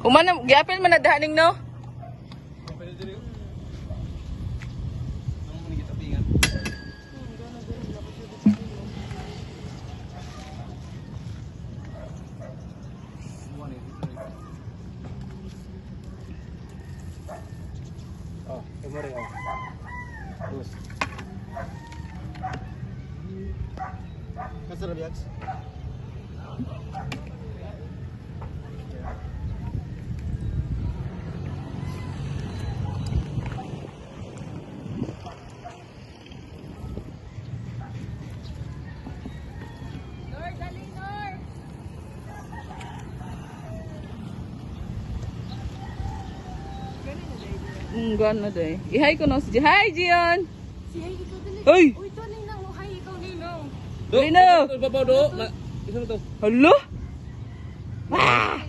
Umana, giapil man na dahaning no? Oh, kemari oh. Terus. Kasar biaks. Gano'n na doy. I-hi ko no si Jion. Hi, Jion! Si Hay, ikaw dali. Hoy! Uy, ito ninang. Hay, ikaw ninang. Dali na! Babaw do. Isa na to. Hala! Ah!